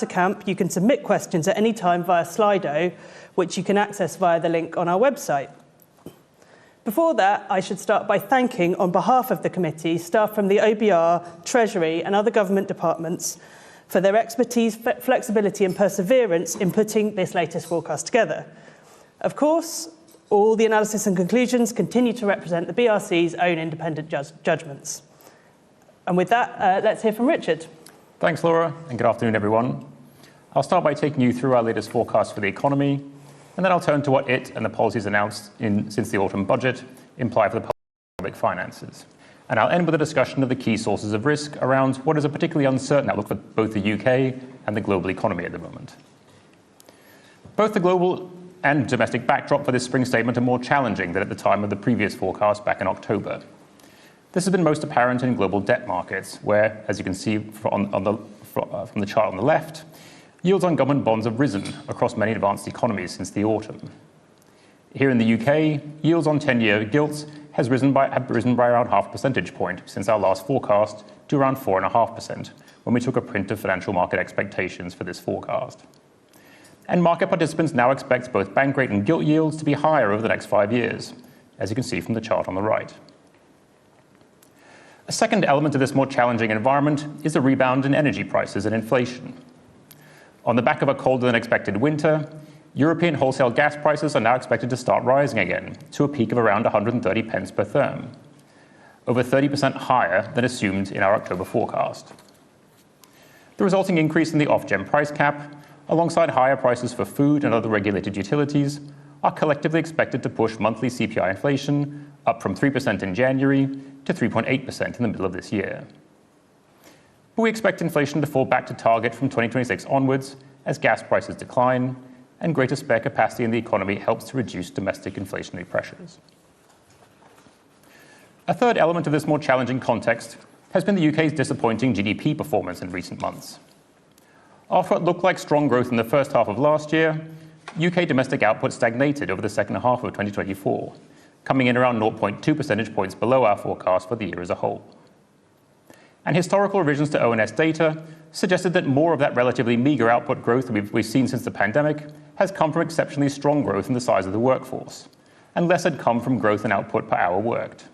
latter camp, you can submit questions at any time via Slido, which you can access via the link on our website. Before that, I should start by thanking, on behalf of the committee, staff from the OBR, Treasury and other government departments for their expertise, flexibility and perseverance in putting this latest forecast together. Of course, all the analysis and conclusions continue to represent the BRC's own independent judgments. And with that, let's hear from Richard. Thanks, Laura, and good afternoon, everyone. I'll start by taking you through our latest forecast for the economy, and then I'll turn to what it and the policies announced since the autumn budget imply for the public finances. And I'll end with a discussion of the key sources of risk around what is a particularly uncertain outlook for both the UK and the global economy at the moment. Both the global and domestic backdrop for this spring statement are more challenging than at the time of the previous forecast back in October. This has been most apparent in global debt markets, where, as you can see from the chart on the left, yields on government bonds have risen across many advanced economies since the autumn. Here in the UK, yields on 10-year gilts have risen by around half a percentage point since our last forecast to around 4.5% when we took a print of financial market expectations for this forecast. And market participants now expect both bank rate and gilt yields to be higher over the next 5 years, as you can see from the chart on the right. A second element of this more challenging environment is the rebound in energy prices and inflation. On the back of a colder than expected winter, European wholesale gas prices are now expected to start rising again to a peak of around 130 pence per therm, over 30% higher than assumed in our October forecast. The resulting increase in the Ofgem price cap, alongside higher prices for food and other regulated utilities, are collectively expected to push monthly CPI inflation up from 3% in January to 3.8% in the middle of this year. But we expect inflation to fall back to target from 2026 onwards as gas prices decline and greater spare capacity in the economy helps to reduce domestic inflationary pressures. A third element of this more challenging context has been the UK's disappointing GDP performance in recent months. After what looked like strong growth in the first half of last year, UK domestic output stagnated over the second half of 2024, coming in around 0.2 percentage points below our forecast for the year as a whole. And historical revisions to ONS data suggested that more of that relatively meagre output growth that we've seen since the pandemic has come from exceptionally strong growth in the size of the workforce, and less had come from growth in output per hour worked.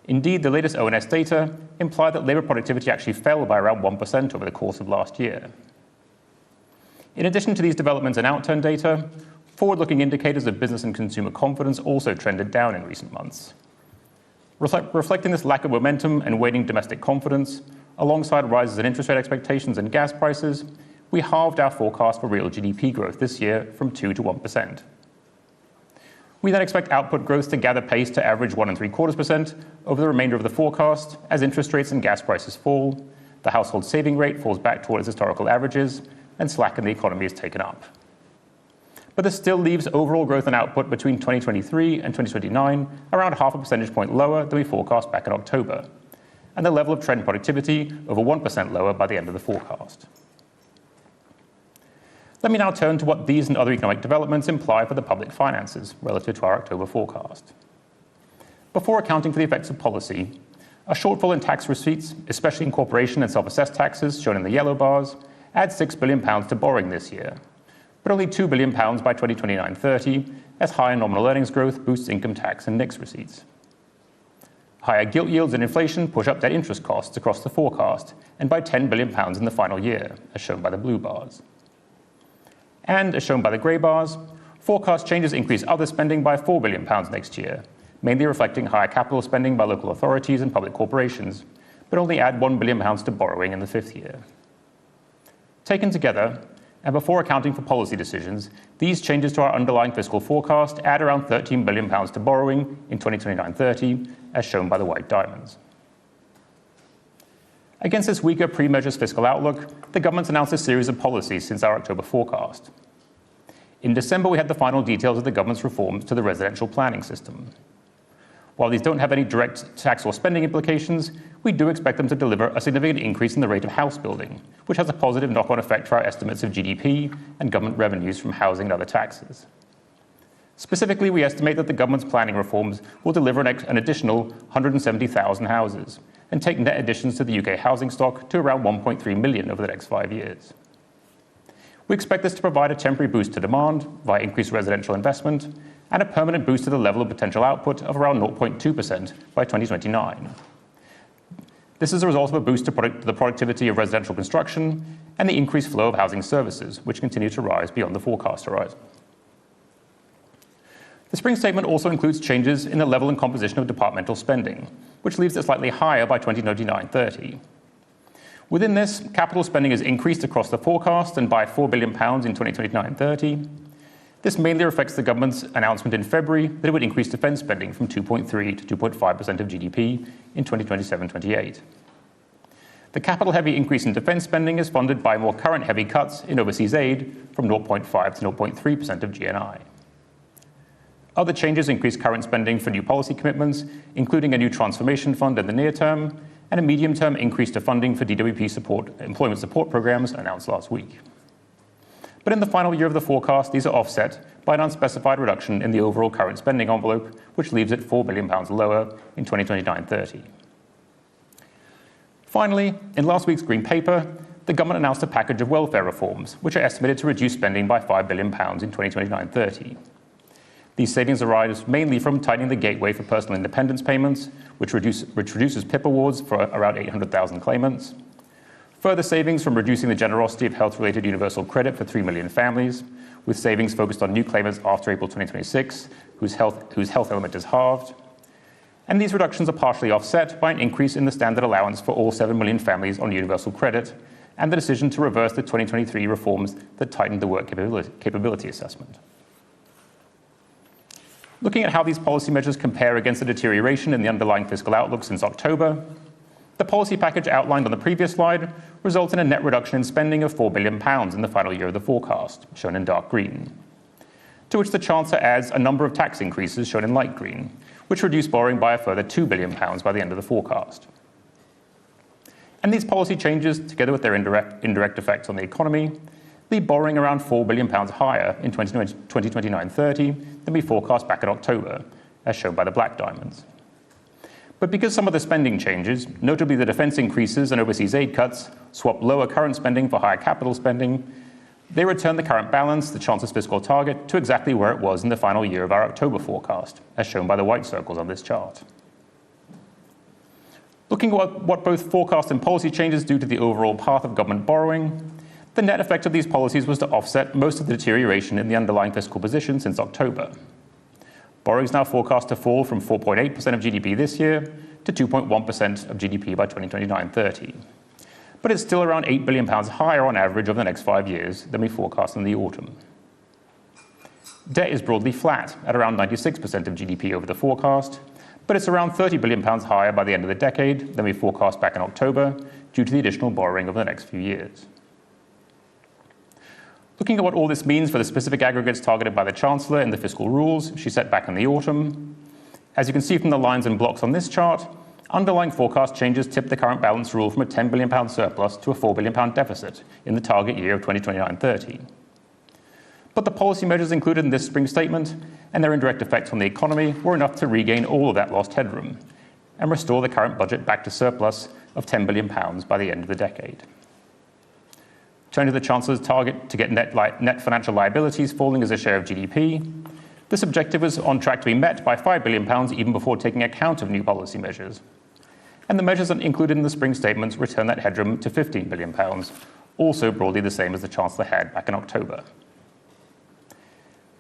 Indeed, the latest ONS data implied that labour productivity actually fell by around 1% over the course of last year. In addition to these developments in outturn data, forward-looking indicators of business and consumer confidence also trended down in recent months. Reflecting this lack of momentum and waning domestic confidence, alongside rises in interest rate expectations and gas prices, we halved our forecast for real GDP growth this year from 2% to 1%. We then expect output growth to gather pace to average 1.75% over the remainder of the forecast as interest rates and gas prices fall, the household saving rate falls back towards historical averages, and slack in the economy is taken up. But this still leaves overall growth in output between 2023 and 2029 around half a percentage point lower than we forecast back in October, and the level of trend productivity over 1% lower by the end of the forecast. Let me now turn to what these and other economic developments imply for the public finances relative to our October forecast. Before accounting for the effects of policy, a shortfall in tax receipts, especially in corporation and self-assessed taxes, shown in the yellow bars, adds £6 billion to borrowing this year, but only £2 billion by 2029-30, as higher nominal earnings growth boosts income tax and NICS receipts. Higher gilt yields and inflation push up debt interest costs across the forecast, and by £10 billion in the final year, as shown by the blue bars. And, as shown by the grey bars, forecast changes increase other spending by £4 billion next year, mainly reflecting higher capital spending by local authorities and public corporations, but only add £1 billion to borrowing in the fifth year. Taken together, and before accounting for policy decisions, these changes to our underlying fiscal forecast add around £13 billion to borrowing in 2029-30, as shown by the white diamonds. Against this weaker pre-measures fiscal outlook, the government's announced a series of policies since our October forecast. In December, we had the final details of the government's reforms to the residential planning system. While these don't have any direct tax or spending implications, we do expect them to deliver a significant increase in the rate of house building, which has a positive knock-on effect for our estimates of GDP and government revenues from housing and other taxes. Specifically, we estimate that the government's planning reforms will deliver an additional 170,000 houses and take net additions to the UK housing stock to around 1.3 million over the next 5 years. We expect this to provide a temporary boost to demand via increased residential investment and a permanent boost to the level of potential output of around 0.2% by 2029. This is a result of a boost to the productivity of residential construction and the increased flow of housing services, which continue to rise beyond the forecast horizon. The Spring Statement also includes changes in the level and composition of departmental spending, which leaves it slightly higher by 2029-30. Within this, capital spending is increased across the forecast and by £4 billion in 2029-30. This mainly reflects the government's announcement in February that it would increase defence spending from 2.3 to 2.5% of GDP in 2027-28. The capital-heavy increase in defence spending is funded by more current-heavy cuts in overseas aid from 0.5 to 0.3% of GNI. Other changes increase current spending for new policy commitments, including a new transformation fund in the near term and a medium-term increase to funding for DWP employment support programs announced last week. But in the final year of the forecast, these are offset by an unspecified reduction in the overall current spending envelope, which leaves it £4 billion lower in 2029-30. Finally, in last week's Green Paper, the government announced a package of welfare reforms, which are estimated to reduce spending by £5 billion in 2029-30. These savings arise mainly from tightening the gateway for personal independence payments, which reduces PIP awards for around 800,000 claimants. Further savings from reducing the generosity of health-related universal credit for 3 million families, with savings focused on new claimants after April 2026, whose health element is halved. And these reductions are partially offset by an increase in the standard allowance for all 7 million families on universal credit, and the decision to reverse the 2023 reforms that tightened the work capability assessment. Looking at how these policy measures compare against the deterioration in the underlying fiscal outlook since October, the policy package outlined on the previous slide results in a net reduction in spending of £4 billion in the final year of the forecast, shown in dark green, to which the Chancellor adds a number of tax increases, shown in light green, which reduce borrowing by a further £2 billion by the end of the forecast. And these policy changes, together with their indirect effects on the economy, leave borrowing around £4 billion higher in 2029-30 than we forecast back in October, as shown by the black diamonds. But because some of the spending changes, notably the defence increases and overseas aid cuts, swap lower current spending for higher capital spending, they return the current balance, the Chancellor's fiscal target, to exactly where it was in the final year of our October forecast, as shown by the white circles on this chart. Looking at what both forecast and policy changes do to the overall path of government borrowing, the net effect of these policies was to offset most of the deterioration in the underlying fiscal position since October. Borrowing is now forecast to fall from 4.8% of GDP this year to 2.1% of GDP by 2029-30. But it's still around £8 billion higher on average over the next 5 years than we forecast in the autumn. Debt is broadly flat at around 96% of GDP over the forecast, but it's around £30 billion higher by the end of the decade than we forecast back in October due to the additional borrowing over the next few years. Looking at what all this means for the specific aggregates targeted by the Chancellor in the fiscal rules she set back in the autumn, as you can see from the lines and blocks on this chart, underlying forecast changes tip the current balance rule from a £10 billion surplus to a £4 billion deficit in the target year of 2029-30. But the policy measures included in this Spring Statement and their indirect effects on the economy were enough to regain all of that lost headroom and restore the current budget back to surplus of £10 billion by the end of the decade. Turning to the Chancellor's target to get net financial liabilities falling as a share of GDP, this objective was on track to be met by £5 billion even before taking account of new policy measures. And the measures included in the Spring Statements return that headroom to £15 billion, also broadly the same as the Chancellor had back in October.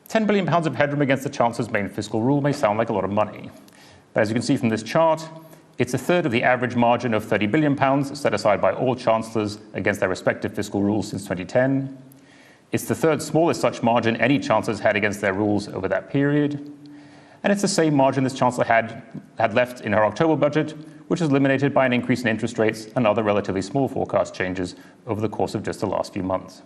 £10 billion of headroom against the Chancellor's main fiscal rule may sound like a lot of money, but as you can see from this chart, it's a third of the average margin of £30 billion set aside by all Chancellors against their respective fiscal rules since 2010. It's the third smallest such margin any Chancellor has had against their rules over that period. And it's the same margin this Chancellor had left in her October budget, which was eliminated by an increase in interest rates and other relatively small forecast changes over the course of just the last few months.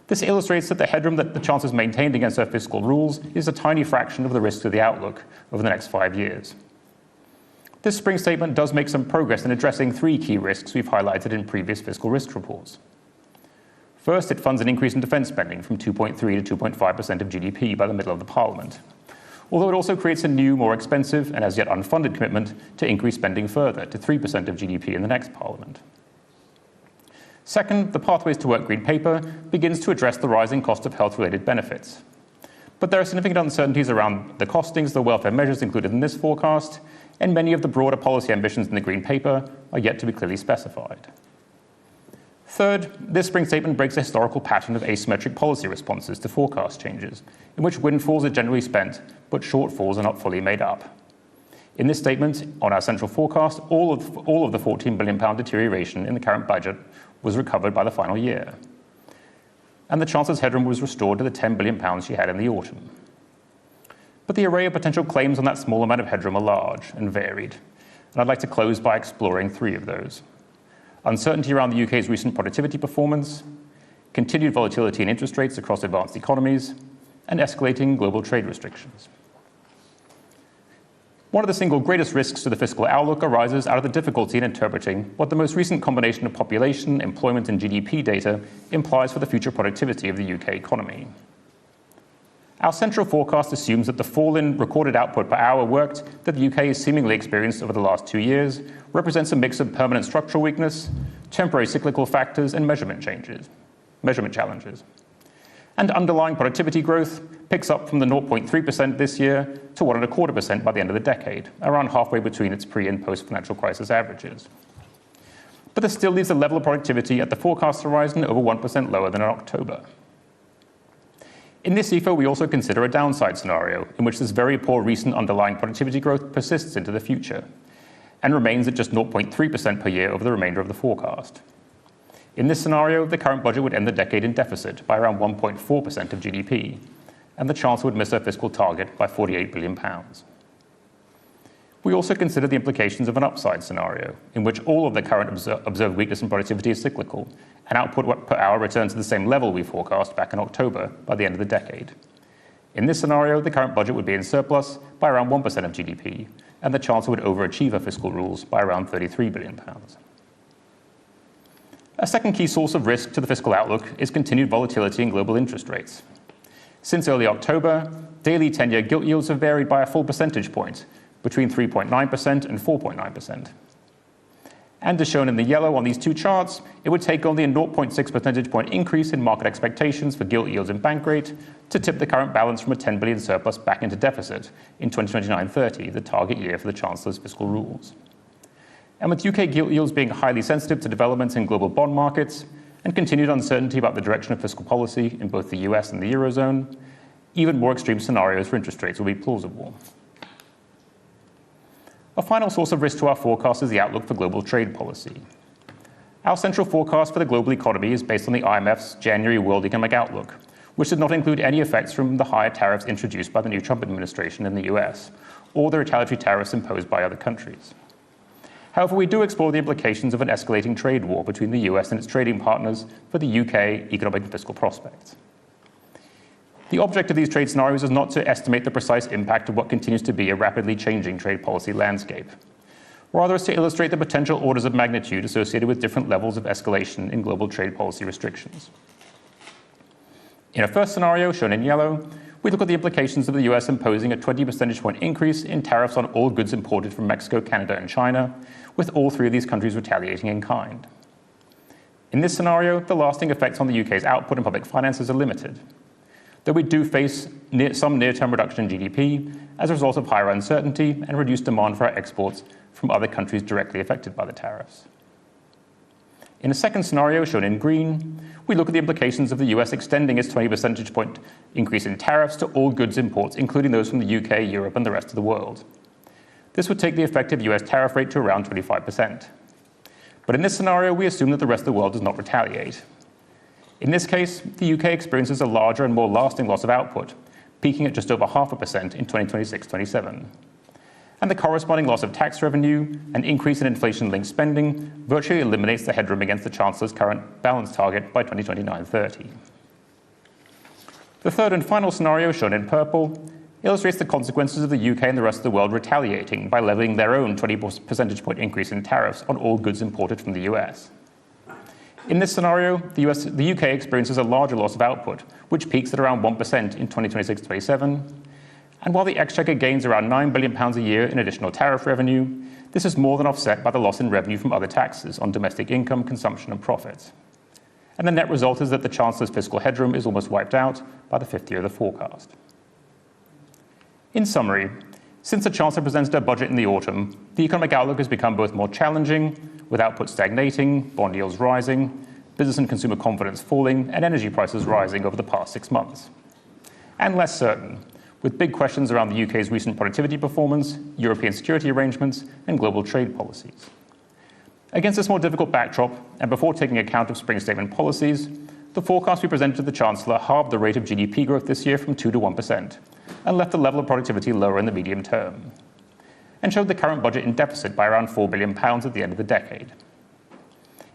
This illustrates that the headroom that the Chancellor has maintained against her fiscal rules is a tiny fraction of the risk to the outlook over the next 5 years. This Spring Statement does make some progress in addressing 3 key risks we've highlighted in previous fiscal risk reports. First, it funds an increase in defence spending from 2.3 to 2.5% of GDP by the middle of the Parliament, although it also creates a new, more expensive and as yet unfunded commitment to increase spending further to 3% of GDP in the next Parliament. Second, the Pathways to Work Green Paper begins to address the rising cost of health-related benefits. But there are significant uncertainties around the costings, the welfare measures included in this forecast, and many of the broader policy ambitions in the Green Paper are yet to be clearly specified. Third, this spring statement breaks a historical pattern of asymmetric policy responses to forecast changes, in which windfalls are generally spent, but shortfalls are not fully made up. In this statement, on our central forecast, all of the £14 billion deterioration in the current budget was recovered by the final year. And the Chancellor's headroom was restored to the £10 billion she had in the autumn. But the array of potential claims on that small amount of headroom are large and varied, and I'd like to close by exploring three of those. Uncertainty around the UK's recent productivity performance, continued volatility in interest rates across advanced economies, and escalating global trade restrictions. One of the single greatest risks to the fiscal outlook arises out of the difficulty in interpreting what the most recent combination of population, employment, and GDP data implies for the future productivity of the UK economy. Our central forecast assumes that the fall in recorded output per hour worked that the UK has seemingly experienced over the last 2 years represents a mix of permanent structural weakness, temporary cyclical factors, and measurement challenges. And underlying productivity growth picks up from the 0.3% this year to 1.25% by the end of the decade, around halfway between its pre- and post-financial crisis averages. But this still leaves the level of productivity at the forecast horizon over 1% lower than in October. In this EFO, we also consider a downside scenario in which this very poor recent underlying productivity growth persists into the future and remains at just 0.3% per year over the remainder of the forecast. In this scenario, the current budget would end the decade in deficit by around 1.4% of GDP, and the Chancellor would miss her fiscal target by £48 billion. We also consider the implications of an upside scenario, in which all of the current observed weakness in productivity is cyclical, and output per hour returns to the same level we forecast back in October by the end of the decade. In this scenario, the current budget would be in surplus by around 1% of GDP, and the Chancellor would overachieve her fiscal rules by around £33 billion. A second key source of risk to the fiscal outlook is continued volatility in global interest rates. Since early October, daily 10-year gilt yields have varied by a full percentage point, between 3.9% and 4.9%. And as shown in the yellow on these two charts, it would take only a 0.6 percentage point increase in market expectations for gilt yields and bank rate to tip the current balance from a 10 billion surplus back into deficit in 2029-30, the target year for the Chancellor's fiscal rules. And with UK gilt yields being highly sensitive to developments in global bond markets and continued uncertainty about the direction of fiscal policy in both the US and the Eurozone, even more extreme scenarios for interest rates will be plausible. A final source of risk to our forecast is the outlook for global trade policy. Our central forecast for the global economy is based on the IMF's January World Economic Outlook, which did not include any effects from the higher tariffs introduced by the new Trump administration in the US, or the retaliatory tariffs imposed by other countries. However, we do explore the implications of an escalating trade war between the US and its trading partners for the UK economic and fiscal prospects. The object of these trade scenarios is not to estimate the precise impact of what continues to be a rapidly changing trade policy landscape. Rather, is to illustrate the potential orders of magnitude associated with different levels of escalation in global trade policy restrictions. In a first scenario, shown in yellow, we look at the implications of the US imposing a 20 percentage point increase in tariffs on all goods imported from Mexico, Canada, and China, with all three of these countries retaliating in kind. In this scenario, the lasting effects on the UK's output and public finances are limited, though we do face some near-term reduction in GDP as a result of higher uncertainty and reduced demand for our exports from other countries directly affected by the tariffs. In a second scenario, shown in green, we look at the implications of the US extending its 20 percentage point increase in tariffs to all goods imports, including those from the UK, Europe, and the rest of the world. This would take the effective US tariff rate to around 25%. But in this scenario, we assume that the rest of the world does not retaliate. In this case, the UK experiences a larger and more lasting loss of output, peaking at just over 0.5% in 2026-27. And the corresponding loss of tax revenue and increase in inflation-linked spending virtually eliminates the headroom against the Chancellor's current balance target by 2029-30. The third and final scenario, shown in purple, illustrates the consequences of the UK and the rest of the world retaliating by levying their own 20 percentage point increase in tariffs on all goods imported from the US. In this scenario, the UK experiences a larger loss of output, which peaks at around 1% in 2026-27. And while the Exchequer gains around £9 billion a year in additional tariff revenue, this is more than offset by the loss in revenue from other taxes on domestic income, consumption, and profits. and the net result is that the Chancellor's fiscal headroom is almost wiped out by the fifth year of the forecast. In summary, since the Chancellor presented her budget in the autumn, the economic outlook has become both more challenging, with output stagnating, bond yields rising, business and consumer confidence falling, and energy prices rising over the past 6 months. And less certain, with big questions around the UK's recent productivity performance, European security arrangements, and global trade policies. Against this more difficult backdrop, and before taking account of spring statement policies, the forecast we presented to the Chancellor halved the rate of GDP growth this year from 2 to 1%, and left the level of productivity lower in the medium term, and showed the current budget in deficit by around £4 billion at the end of the decade.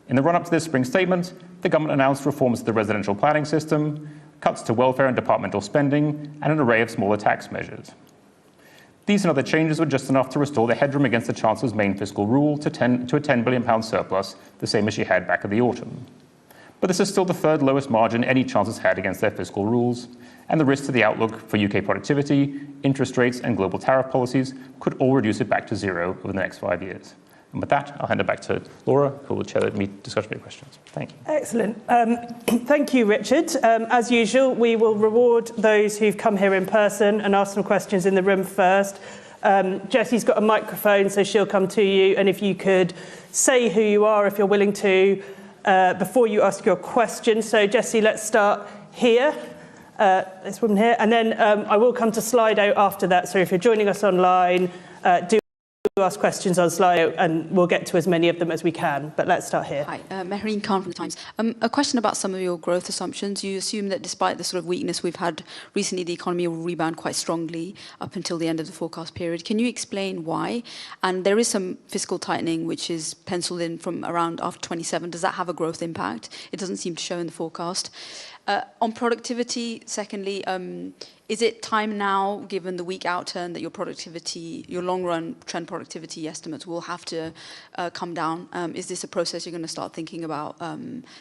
In the run-up to this spring statement, the government announced reforms to the residential planning system, cuts to welfare and departmental spending, and an array of smaller tax measures. These and other changes were just enough to restore the headroom against the Chancellor's main fiscal rule to a £10 billion surplus, the same as she had back in the autumn. But this is still the third lowest margin any Chancellor's had against their fiscal rules, and the risk to the outlook for UK productivity, interest rates, and global tariff policies could all reduce it back to zero over the next 5 years. And with that, I'll hand it back to Laura, who will chair the discussion of questions. Thank you. Excellent. Thank you, Richard. As usual, we will reward those who've come here in person and ask some questions in the room first. Jessie's got a microphone, so she'll come to you. And if you could say who you are, if you're willing to, before you ask your question. So, Jessie, let's start here. This woman here. And then I will come to Slido after that. So if you're joining us online, do ask questions on Slido, and we'll get to as many of them as we can. But let's start here. Hi, Mehreen Khan from The Times. A question about some of your growth assumptions. You assume that despite the sort of weakness we've had recently, the economy will rebound quite strongly up until the end of the forecast period. Can you explain why? And there is some fiscal tightening which is penciled in from around after 27. Does that have a growth impact? It doesn't seem to show in the forecast. On productivity, secondly, is it time now, given the weak outturn, that your productivity, your long-run trend productivity estimates will have to come down? Is this a process you're going to start thinking about,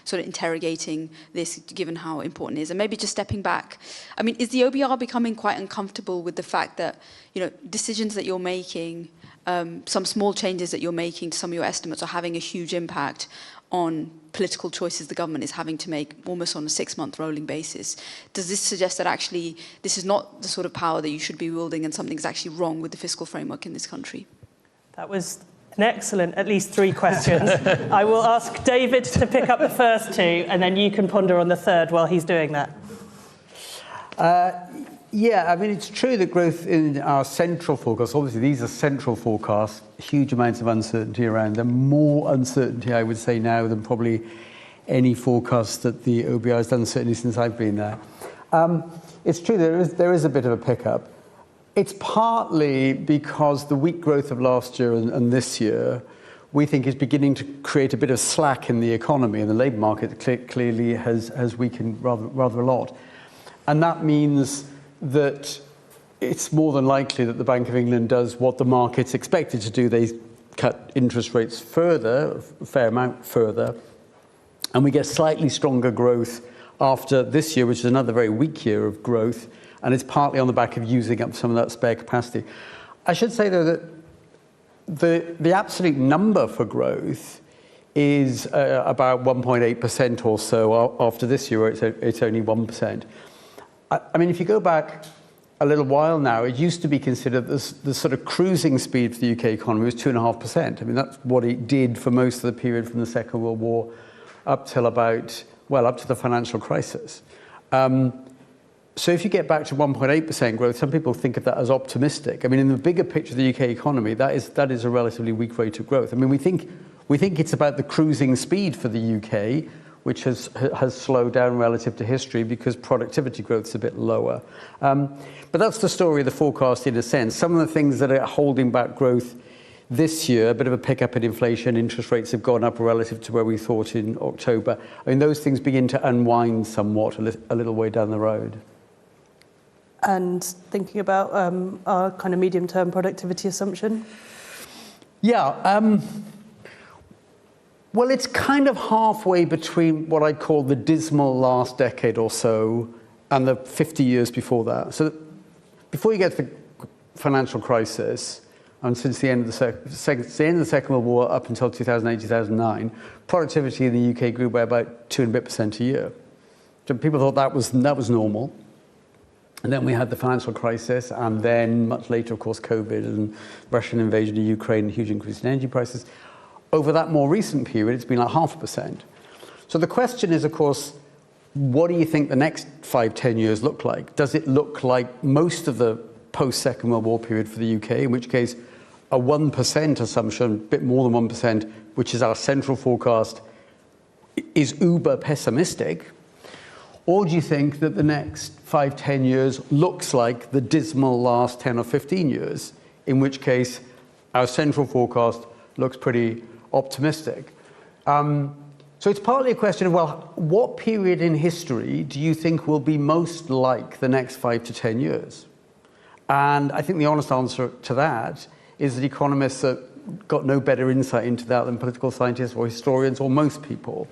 sort of interrogating this, given how important it is? And maybe just stepping back, I mean, is the OBR becoming quite uncomfortable with the fact that, you know, decisions that you're making, some small changes that you're making to some of your estimates are having a huge impact on political choices the government is having to make almost on a 6-month rolling basis? Does this suggest that actually this is not the sort of power that you should be wielding and something's actually wrong with the fiscal framework in this country? That was an excellent, at least 3 questions. I will ask David to pick up the first 2, and then you can ponder on the third while he's doing that. Yeah, I mean, it's true that growth in our central forecasts, obviously these are central forecasts, huge amounts of uncertainty around them, more uncertainty, I would say, now than probably any forecast that the OBR has done, certainly since I've been there. It's true, there is a bit of a pickup. It's partly because the weak growth of last year and this year, we think is beginning to create a bit of slack in the economy, and the labour market clearly has weakened rather a lot. And that means that it's more than likely that the Bank of England does what the market's expected to do. They cut interest rates further, a fair amount further, and we get slightly stronger growth after this year, which is another very weak year of growth, and it's partly on the back of using up some of that spare capacity. I should say, though, that the absolute number for growth is about 1.8% or so after this year, where it's only 1%. I mean, if you go back a little while now, it used to be considered the sort of cruising speed for the UK economy was 2.5%. I mean, that's what it did for most of the period from the Second World War up till about, well, up to the financial crisis. So if you get back to 1.8% growth, some people think of that as optimistic. I mean, in the bigger picture of the UK economy, that is a relatively weak rate of growth. I mean, we think it's about the cruising speed for the UK, which has slowed down relative to history because productivity growth is a bit lower. But that's the story of the forecast in a sense. Some of the things that are holding back growth this year, a bit of a pickup in inflation, interest rates have gone up relative to where we thought in October. I mean, those things begin to unwind somewhat a little way down the road. And thinking about our kind of medium-term productivity assumption? Yeah. Well, it's kind of halfway between what I call the dismal last decade or so and the 50 years before that. So before you get to the financial crisis, and since the end of the Second World War up until 2008, 2009, productivity in the UK grew by about 2% a year. So people thought that was normal. And then we had the financial crisis, and then much later, of course, COVID and Russian invasion of Ukraine, and huge increase in energy prices. Over that more recent period, it's been like 0.5%. So the question is, of course, what do you think the next 5-10 years look like? Does it look like most of the post-Second World War period for the UK, in which case a 1% assumption, a bit more than 1%, which is our central forecast, is uber pessimistic? Or do you think that the next 5-10 years looks like the dismal last 10 or 15 years, in which case our central forecast looks pretty optimistic? So it's partly a question of, well, what period in history do you think will be most like the next 5 to 10 years? And I think the honest answer to that is that economists have got no better insight into that than political scientists or historians or most people.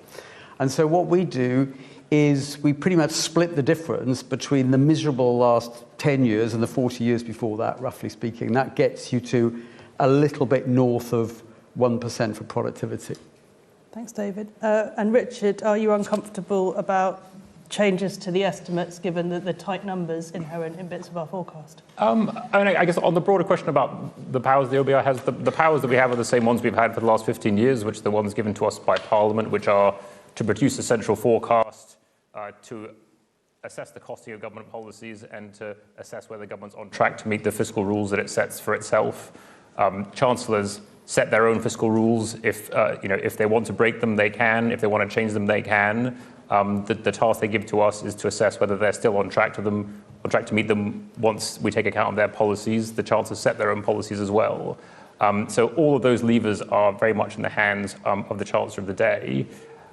And so what we do is we pretty much split the difference between the miserable last 10 years and the 40 years before that, roughly speaking. That gets you to a little bit north of 1% for productivity. Thanks, David. And Richard, are you uncomfortable about changes to the estimates given the tight numbers inherent in bits of our forecast? I guess on the broader question about the powers the OBR has, the powers that we have are the same ones we've had for the last 15 years, which are the ones given to us by Parliament, which are to produce a central forecast, to assess the costing of government policies, and to assess whether the government's on track to meet the fiscal rules that it sets for itself. Chancellors set their own fiscal rules. If they want to break them, they can. If they want to change them, they can. The task they give to us is to assess whether they're still on track to meet them once we take account of their policies. The Chancellors set their own policies as well. So all of those levers are very much in the hands of the Chancellor of the day.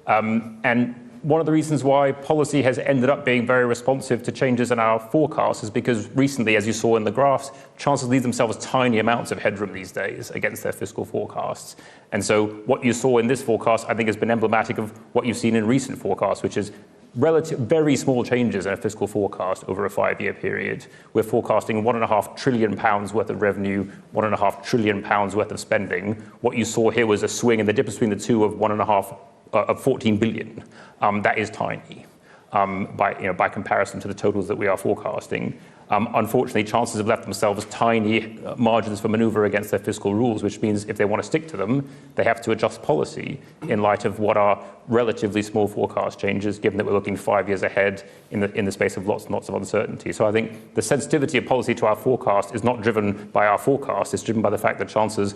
And one of the reasons why policy has ended up being very responsive to changes in our forecasts is because recently, as you saw in the graphs, Chancellors leave themselves tiny amounts of headroom these days against their fiscal forecasts. And so what you saw in this forecast, I think, has been emblematic of what you've seen in recent forecasts, which is very small changes in a fiscal forecast over a 5-year period. We're forecasting £1.5 trillion worth of revenue, £1.5 trillion worth of spending. What you saw here was a swing in the difference between the two of 14 billion. That is tiny by comparison to the totals that we are forecasting. Unfortunately, Chancellors have left themselves tiny margins for manoeuvre against their fiscal rules, which means if they want to stick to them, they have to adjust policy in light of what are relatively small forecast changes, given that we're looking 5 years ahead in the space of lots and lots of uncertainty. So I think the sensitivity of policy to our forecast is not driven by our forecast, it's driven by the fact that Chancellors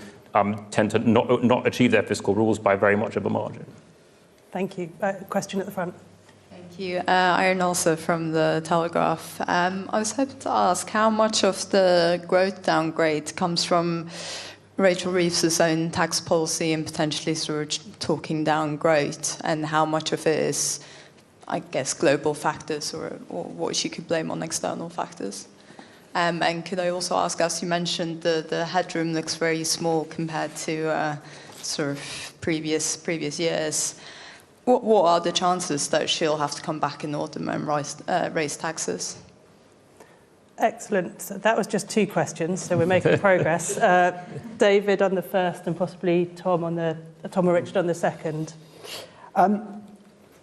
tend to not achieve their fiscal rules by very much of a margin. Thank you. Question at the front. Thank you. Iron also from the Telegraph. I was hoping to ask how much of the growth downgrade comes from Rachel Reeves' own tax policy and potentially sort of talking down growth, and how much of it is, I guess, global factors or what she could blame on external factors. And could I also ask, as you mentioned, the headroom looks very small compared to sort of previous years. What are the chances that she'll have to come back in autumn and raise taxes? Excellent. So that was just 2 questions, so we're making progress. David on the first, and possibly Tom or Richard on the second. On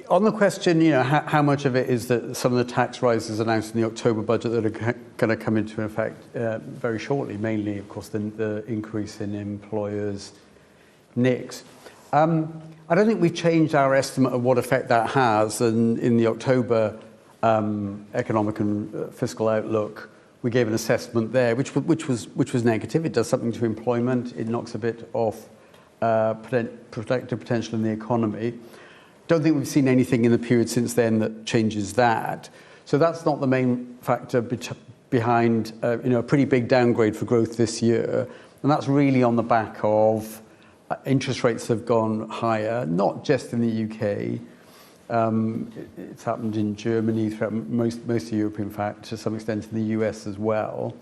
the question, how much of it is that some of the tax rises announced in the October budget that are going to come into effect very shortly, mainly, of course, the increase in employers' NICs. I don't think we've changed our estimate of what effect that has. And in the October economic and fiscal outlook, we gave an assessment there, which was negative. It does something to employment. It knocks a bit off productive potential in the economy. Don't think we've seen anything in the period since then that changes that. So that's not the main factor behind a pretty big downgrade for growth this year. And that's really on the back of interest rates have gone higher, not just in the UK. It's happened in Germany, throughout most of Europe, in fact, to some extent in the US as well.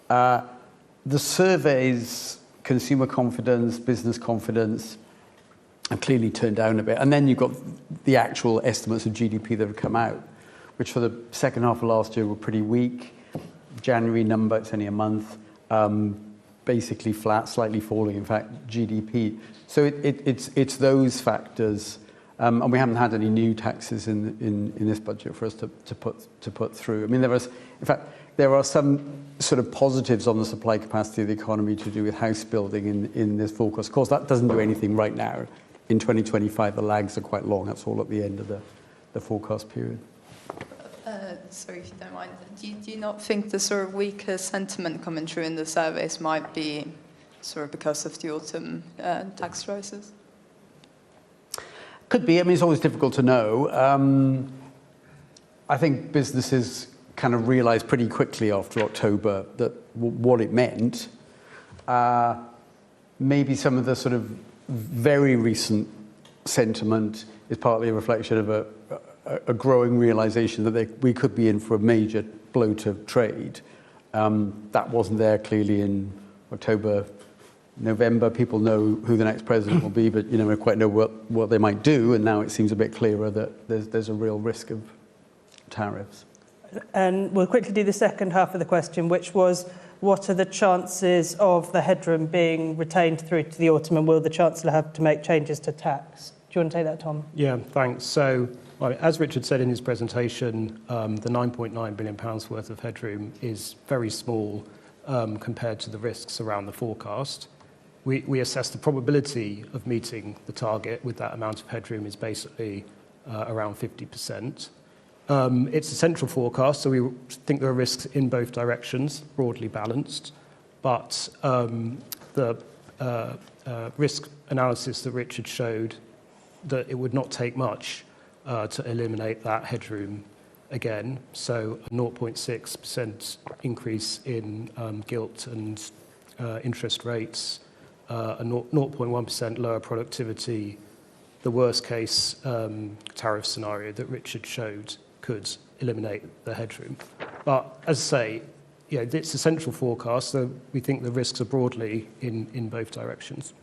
The surveys, consumer confidence, business confidence, have clearly turned down a bit. And then you've got the actual estimates of GDP that have come out, which for the second half of last year were pretty weak. January number, it's only a month. basically flat, slightly falling, in fact, GDP. So it's those factors. And we haven't had any new taxes in this budget for us to put through. I mean, there are some sort of positives on the supply capacity of the economy to do with house building in this forecast. Of course, that doesn't do anything right now. In 2025, the lags are quite long. That's all at the end of the forecast period. Sorry, if you don't mind, do you not think the sort of weaker sentiment coming through in the surveys might be sort of because of the autumn tax rises? Could be. I mean, it's always difficult to know. I think businesses kind of realised pretty quickly after October that what it meant. Maybe some of the sort of very recent sentiment is partly a reflection of a growing realisation that we could be in for a major blow to trade. That wasn't there clearly in October, November. People know who the next president will be, but you never quite know what they might do. And now it seems a bit clearer that there's a real risk of tariffs. And we'll quickly do the second half of the question, which was, what are the chances of the headroom being retained through to the autumn, and will the Chancellor have to make changes to tax? Do you want to take that, Tom? Yeah, thanks. So, as Richard said in his presentation, the £9.9 billion worth of headroom is very small compared to the risks around the forecast. We assess the probability of meeting the target with that amount of headroom is basically around 50%. It's a central forecast, so we think there are risks in both directions, broadly balanced. But the risk analysis that Richard showed, that it would not take much to eliminate that headroom again. So a 0.6% increase in gilt and interest rates, a 0.1% lower productivity, the worst case tariff scenario that Richard showed could eliminate the headroom. But as I say, it's a central forecast, so we think the risks are broadly in both directions.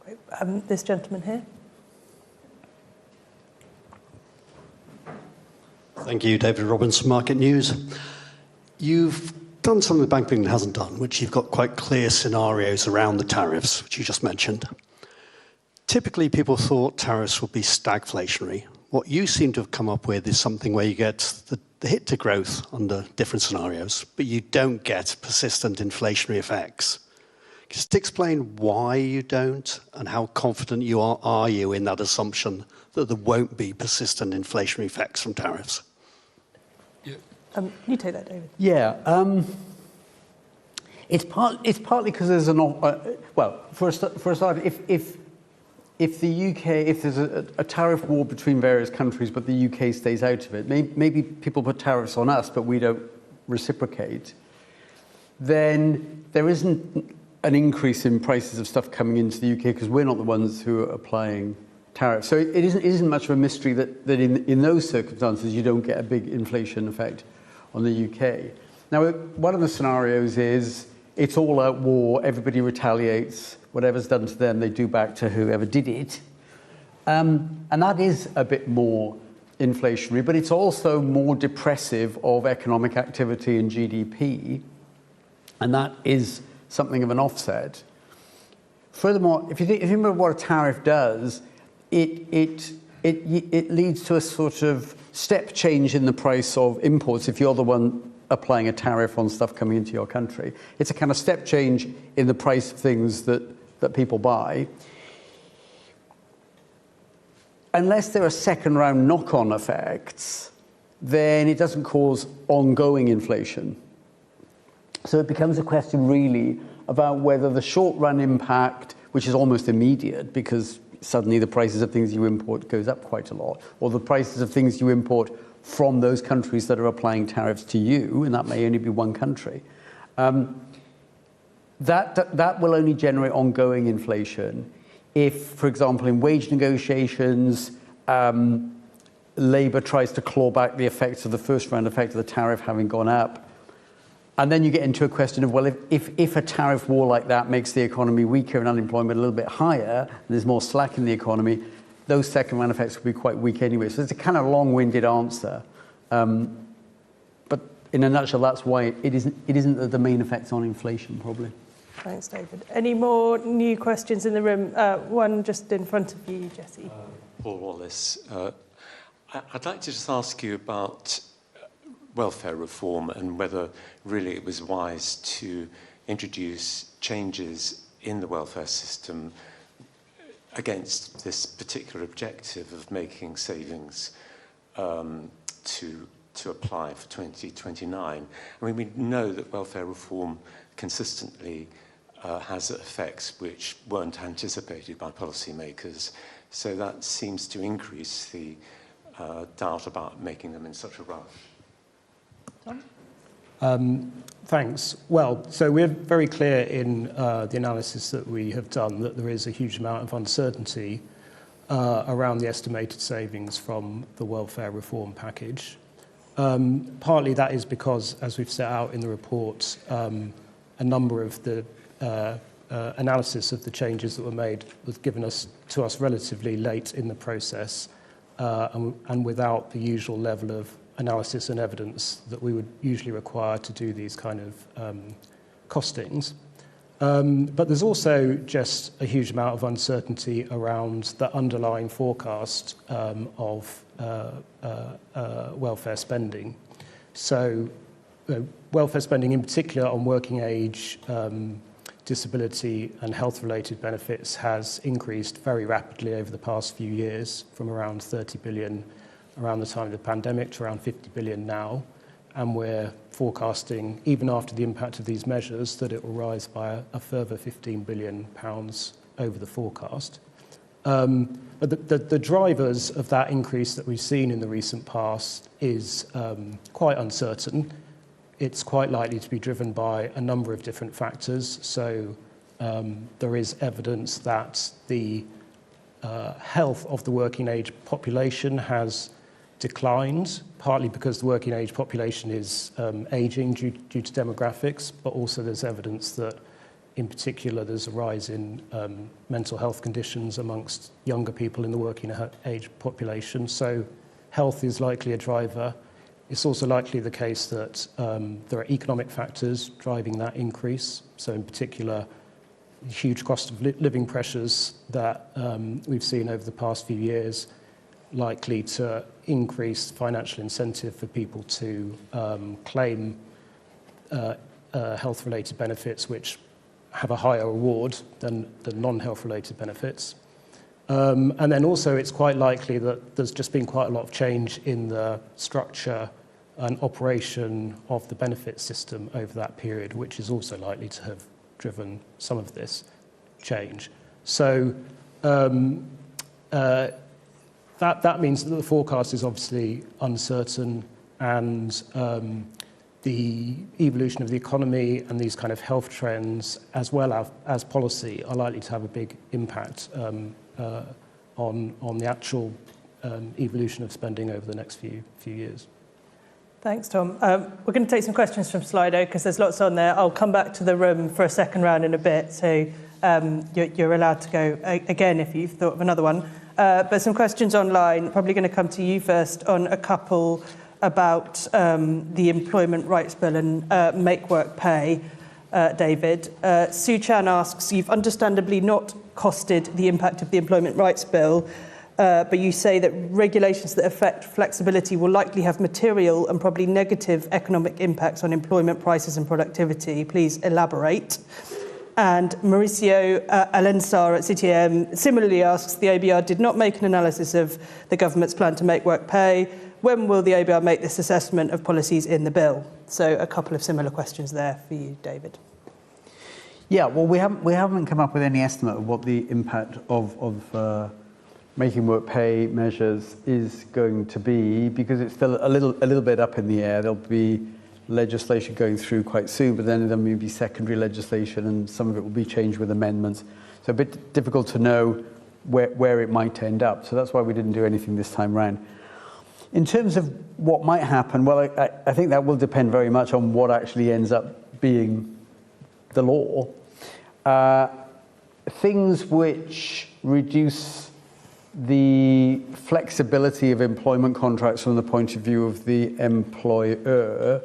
Great. This gentleman here. Thank you, David Robinson, Market News. You've done something the Bank of England hasn't done, which you've got quite clear scenarios around the tariffs, which you just mentioned. Typically, people thought tariffs would be stagflationary. What you seem to have come up with is something where you get the hit to growth under different scenarios, but you don't get persistent inflationary effects. Just explain why you don't, and how confident you are you in that assumption that there won't be persistent inflationary effects from tariffs? You take that, David. Yeah. It's partly because there's for a start, if the UK, if there's a tariff war between various countries, but the UK stays out of it, maybe people put tariffs on us, but we don't reciprocate, then there isn't an increase in prices of stuff coming into the UK because we're not the ones who are applying tariffs. So it isn't much of a mystery that in those circumstances you don't get a big inflation effect on the UK. Now, one of the scenarios is it's all out war, everybody retaliates, whatever's done to them, they do back to whoever did it. And that is a bit more inflationary, but it's also more depressive of economic activity and GDP. And that is something of an offset. Furthermore, if you remember what a tariff does, it leads to a sort of step change in the price of imports if you're the one applying a tariff on stuff coming into your country. It's a kind of step change in the price of things that people buy. Unless there are second round knock-on effects, then it doesn't cause ongoing inflation. So it becomes a question really about whether the short run impact, which is almost immediate because suddenly the prices of things you import goes up quite a lot, or the prices of things you import from those countries that are applying tariffs to you, and that may only be one country, that will only generate ongoing inflation if, for example, in wage negotiations, Labour tries to claw back the effects of the first round effect of the tariff having gone up. And then you get into a question of, well, if a tariff war like that makes the economy weaker and unemployment a little bit higher, and there's more slack in the economy, those second round effects will be quite weak anyway. So it's a kind of long-winded answer. But in a nutshell, that's why it isn't the main effects on inflation, probably. Thanks, David. Any more new questions in the room? One just in front of you, Jesse. Paul Wallace. I'd like to just ask you about welfare reform and whether really it was wise to introduce changes in the welfare system against this particular objective of making savings to apply for 2029. I mean, we know that welfare reform consistently has effects which weren't anticipated by policymakers, so that seems to increase the doubt about making them in such a rush. Thanks. Well, so we're very clear in the analysis that we have done that there is a huge amount of uncertainty around the estimated savings from the welfare reform package. Partly that is because, as we've set out in the report, a number of the analysis of the changes that were made was given to us relatively late in the process and without the usual level of analysis and evidence that we would usually require to do these kind of costings. But there's also just a huge amount of uncertainty around the underlying forecast of welfare spending. So welfare spending in particular on working age, disability and health-related benefits has increased very rapidly over the past few years, from around 30 billion around the time of the pandemic to around 50 billion now. And we're forecasting, even after the impact of these measures, that it will rise by a further £15 billion over the forecast. But the drivers of that increase that we've seen in the recent past is quite uncertain. It's quite likely to be driven by a number of different factors. So there is evidence that the health of the working age population has declined, partly because the working age population is aging due to demographics, but also there's evidence that in particular there's a rise in mental health conditions amongst younger people in the working age population. So health is likely a driver. It's also likely the case that there are economic factors driving that increase. So in particular, huge cost of living pressures that we've seen over the past few years, likely to increase financial incentive for people to claim health-related benefits which have a higher reward than the non-health-related benefits. And then also it's quite likely that there's just been quite a lot of change in the structure and operation of the benefit system over that period, which is also likely to have driven some of this change. So that means that the forecast is obviously uncertain, and the evolution of the economy and these kind of health trends, as well as policy, are likely to have a big impact on the actual evolution of spending over the next few years. Thanks, Tom. We're going to take some questions from Slido because there's lots on there. I'll come back to the room for a second round in a bit, so you're allowed to go again if you've thought of another one. But some questions online, probably going to come to you first on a couple about the Employment Rights Bill and Make Work Pay, David. Sue Chan asks, you've understandably not costed the impact of the Employment Rights Bill, but you say that regulations that affect flexibility will likely have material and probably negative economic impacts on employment prices and productivity. Please elaborate. And Mauricio Alensar at CTM similarly asks, the ABR did not make an analysis of the government's plan to make work pay. When will the ABR make this assessment of policies in the bill? So a couple of similar questions there for you, David. Yeah, well, we haven't come up with any estimate of what the impact of making work pay measures is going to be, because it's still a little bit up in the air. There'll be legislation going through quite soon, but then there may be secondary legislation, and some of it will be changed with amendments. So a bit difficult to know where it might end up. So that's why we didn't do anything this time round. In terms of what might happen, well, I think that will depend very much on what actually ends up being the law. Things which reduce the flexibility of employment contracts from the point of view of the employer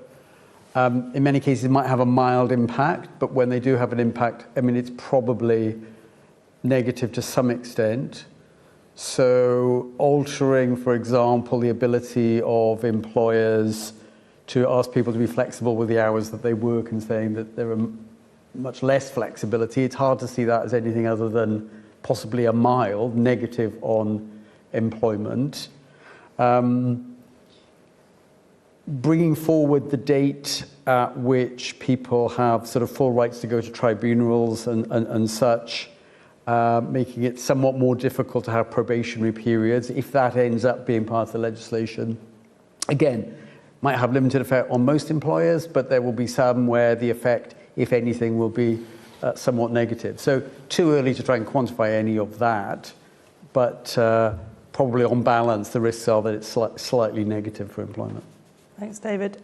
In many cases, it might have a mild impact, but when they do have an impact, I mean, it's probably negative to some extent. So altering, for example, the ability of employers to ask people to be flexible with the hours that they work and saying that there are much less flexibility, it's hard to see that as anything other than possibly a mild negative on employment. Bringing forward the date at which people have sort of full rights to go to tribunals and such, making it somewhat more difficult to have probationary periods, if that ends up being part of the legislation. Again, might have limited effect on most employers, but there will be some where the effect, if anything, will be somewhat negative. So too early to try and quantify any of that, but probably on balance, the risks are that it's slightly negative for employment. Thanks, David.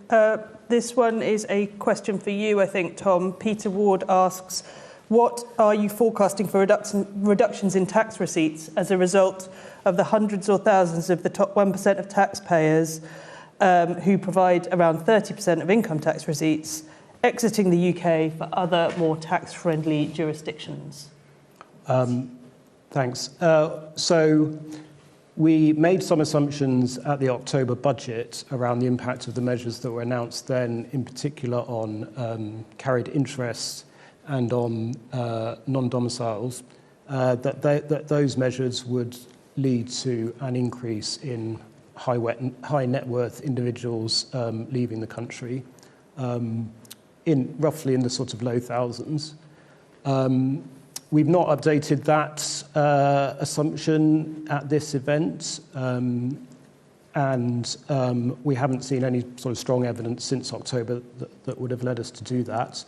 This one is a question for you, I think, Tom. Peter Ward asks, what are you forecasting for reductions in tax receipts as a result of the hundreds or thousands of the top 1% of taxpayers who provide around 30% of income tax receipts exiting the UK for other more tax-friendly jurisdictions? Thanks. So we made some assumptions at the October budget around the impact of the measures that were announced then, in particular on carried interest and on non-domiciles, that those measures would lead to an increase in high net worth individuals leaving the country, roughly in the sort of low thousands. We've not updated that assumption at this event, and we haven't seen any sort of strong evidence since October that would have led us to do that.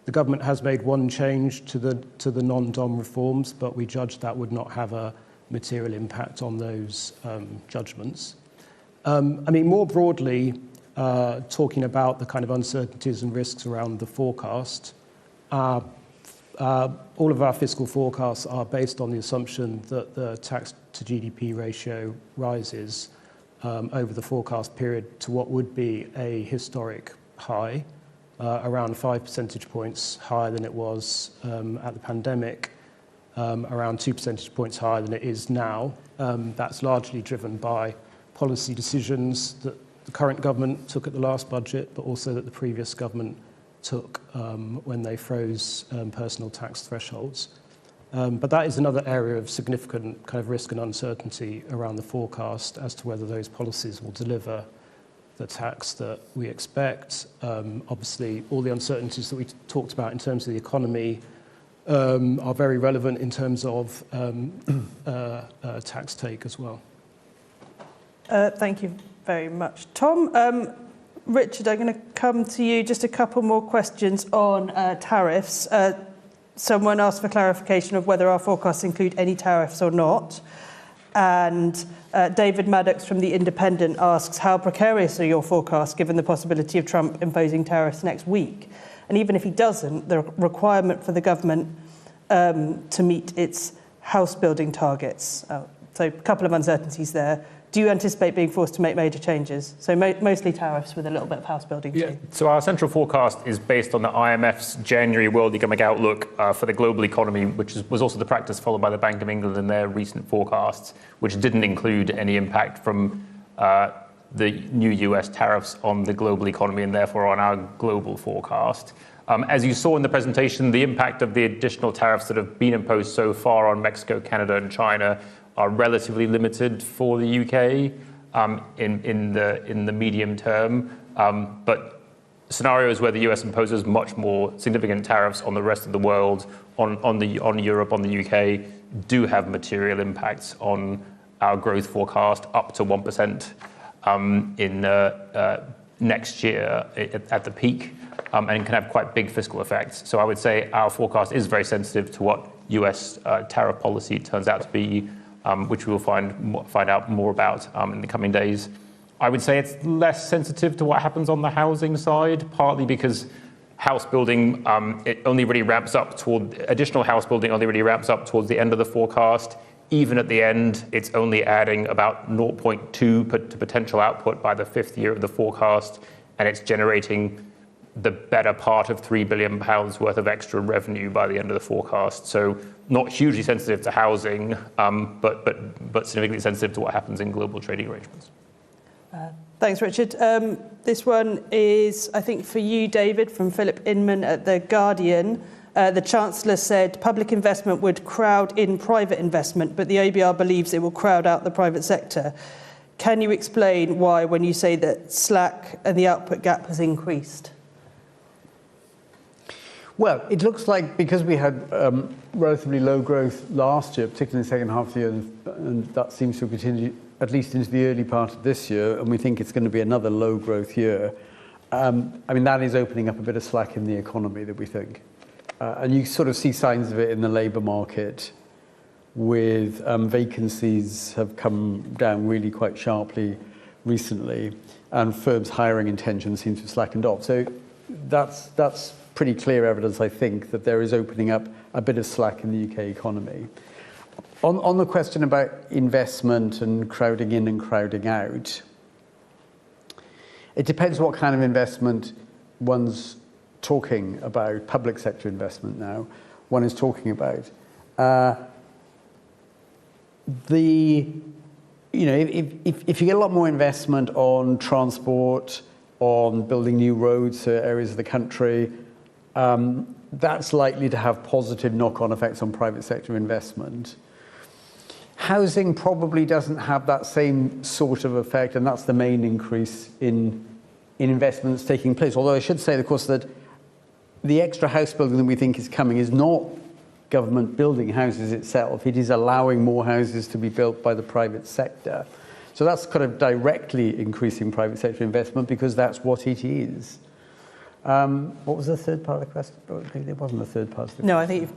The government has made one change to the non-dom reforms, but we judged that would not have a material impact on those judgments. I mean, more broadly, talking about the kind of uncertainties and risks around the forecast, all of our fiscal forecasts are based on the assumption that the tax to GDP ratio rises over the forecast period to what would be a historic high, around 5 percentage points higher than it was at the pandemic, around 2 percentage points higher than it is now. That's largely driven by policy decisions that the current government took at the last budget, but also that the previous government took when they froze personal tax thresholds. But that is another area of significant kind of risk and uncertainty around the forecast as to whether those policies will deliver the tax that we expect. Obviously, all the uncertainties that we talked about in terms of the economy are very relevant in terms of tax take as well. Thank you very much, Tom. Richard, I'm going to come to you. Just a couple more questions on tariffs. Someone asked for clarification of whether our forecasts include any tariffs or not. And David Maddox from The Independent asks, how precarious are your forecasts given the possibility of Trump imposing tariffs next week? And even if he doesn't, the requirement for the government to meet its house building targets. So a couple of uncertainties there. Do you anticipate being forced to make major changes? So mostly tariffs with a little bit of house building too. Yeah. So our central forecast is based on the IMF's January World Economic Outlook for the global economy, which was also the practice followed by the Bank of England in their recent forecasts, which didn't include any impact from the new US tariffs on the global economy and therefore on our global forecast. As you saw in the presentation, the impact of the additional tariffs that have been imposed so far on Mexico, Canada and China are relatively limited for the UK in the medium term, but scenarios where the US imposes much more significant tariffs on the rest of the world, on Europe, on the UK, do have material impacts on our growth forecast up to 1% in next year at the peak, and can have quite big fiscal effects. So I would say our forecast is very sensitive to what US tariff policy turns out to be, which we will find out more about in the coming days. I would say it's less sensitive to what happens on the housing side, partly because house building, it only really ramps up additional house building only really ramps up towards the end of the forecast. Even at the end, it's only adding about 0.2 to potential output by the fifth year of the forecast, and it's generating the better part of £3 billion worth of extra revenue by the end of the forecast. So not hugely sensitive to housing, but significantly sensitive to what happens in global trading arrangements. Thanks, Richard. This one is, I think, for you, David, from Philip Inman at The Guardian. The Chancellor said public investment would crowd in private investment, but the OBR believes it will crowd out the private sector. Can you explain why, when you say that slack and the output gap has increased? Well, it looks like because we had relatively low growth last year, particularly in the second half of the year, and that seems to continue at least into the early part of this year, and we think it's going to be another low growth year. I mean, that is opening up a bit of slack in the economy that we think. And you sort of see signs of it in the labour market with vacancies have come down really quite sharply recently, and firms' hiring intentions seem to have slackened off. So that's pretty clear evidence, I think, that there is opening up a bit of slack in the UK economy. On the question about investment and crowding in and crowding out, it depends what kind of investment one's talking about. Public sector investment now, one is talking about. If you get a lot more investment on transport, on building new roads to areas of the country, that's likely to have positive knock-on effects on private sector investment. Housing probably doesn't have that same sort of effect, and that's the main increase in investment that's taking place. Although I should say, of course, that the extra house building that we think is coming is not government building houses itself. It is allowing more houses to be built by the private sector. So that's kind of directly increasing private sector investment because that's what it is. What was the third part of the question? There wasn't a third part of the question. No, I think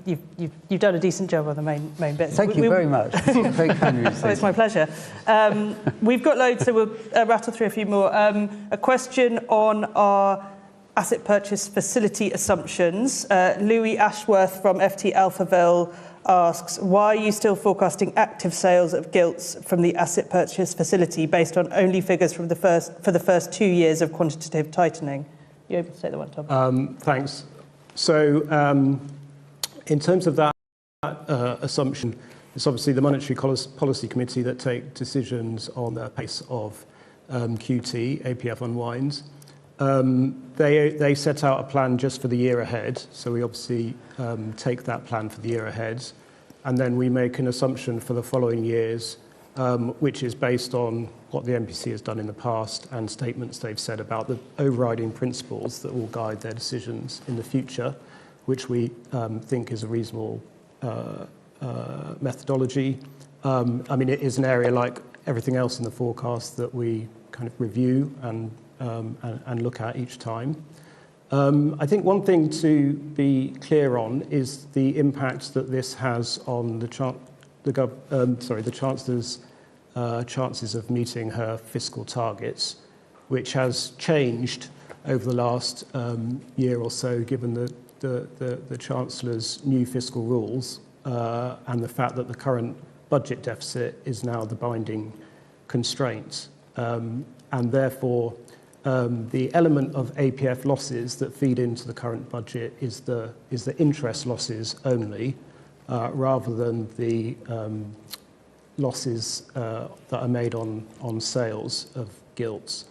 you've done a decent job on the main bits. Thank you very much. Very kind of you to say. Well, it's my pleasure. We've got loads, so we'll rattle through a few more. A question on our asset purchase facility assumptions. Louis Ashworth from FT Alphaville asks, why are you still forecasting active sales of gilts from the asset purchase facility based on only figures for the first 2 years of quantitative tightening? You able to take that one, Tom? Thanks. So in terms of that assumption, it's obviously the Monetary Policy Committee that take decisions on the pace of QT, APF unwinds. They set out a plan just for the year ahead, so we obviously take that plan for the year ahead, and then we make an assumption for the following years, which is based on what the MPC has done in the past and statements they've said about the overriding principles that will guide their decisions in the future, which we think is a reasonable methodology. I mean, it is an area like everything else in the forecast that we kind of review and look at each time. I think one thing to be clear on is the impact that this has on the Chancellor's chances of meeting her fiscal targets, which has changed over the last year or so, given the Chancellor's new fiscal rules and the fact that the current budget deficit is now the binding constraint. And therefore, the element of APF losses that feed into the current budget is the interest losses only, rather than the losses that are made on sales of gilts.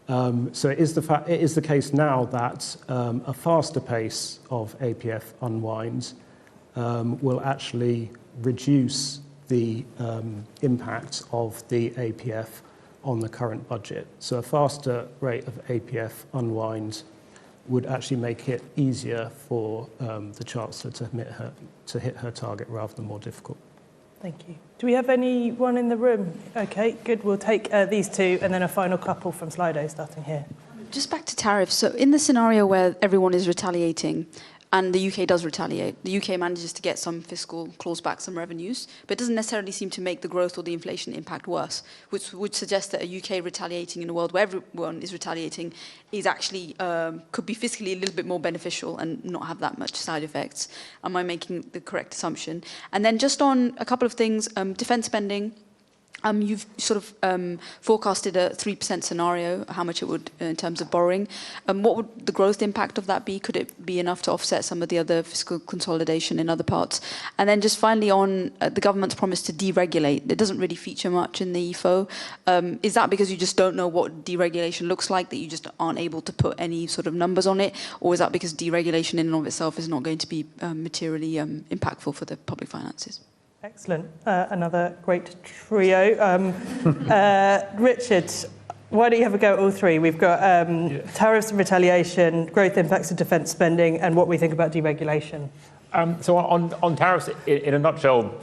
So it is the case now that a faster pace of APF unwinds will actually reduce the impact of the APF on the current budget. So a faster rate of APF unwind would actually make it easier for the Chancellor to hit her target rather than more difficult. Thank you. Do we have anyone in the room? Okay, good. We'll take these two and then a final couple from Slido starting here. Just back to tariffs. So in the scenario where everyone is retaliating, and the UK does retaliate, the UK manages to get some fiscal claws back, some revenues, but doesn't necessarily seem to make the growth or the inflation impact worse, which would suggest that a UK retaliating in a world where everyone is retaliating is actually, could be fiscally a little bit more beneficial and not have that much side effects. Am I making the correct assumption? And then just on a couple of things, defence spending, You've sort of forecasted a 3% scenario, how much it would in terms of borrowing. What would the growth impact of that be? Could it be enough to offset some of the other fiscal consolidation in other parts? And then just finally on the government's promise to deregulate, it doesn't really feature much in the EFO. Is that because you just don't know what deregulation looks like, that you just aren't able to put any sort of numbers on it? Or is that because deregulation in and of itself is not going to be materially impactful for the public finances? Excellent. Another great trio. Richard, why don't you have a go at all three? We've got tariffs and retaliation, growth impacts of defence spending, and what we think about deregulation. So on tariffs, in a nutshell,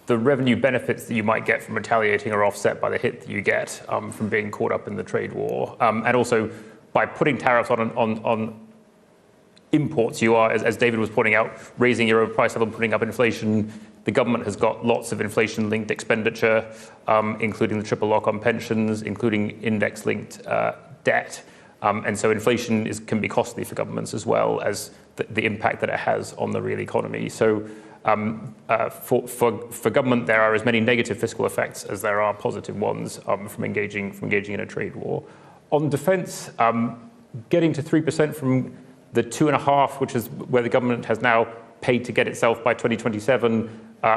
the revenue benefits that you might get from retaliating are offset by the hit that you get from being caught up in the trade war. And also, by putting tariffs on imports, you are, as David was pointing out, raising your own price level, putting up inflation. The government has got lots of inflation-linked expenditure, including the triple lock on pensions, including index-linked debt. And so inflation can be costly for governments as well as the impact that it has on the real economy. So for government, there are as many negative fiscal effects as there are positive ones from engaging in a trade war. On defence, getting to 3% from the 2.5%, which is where the government has now paid to get itself by 2027,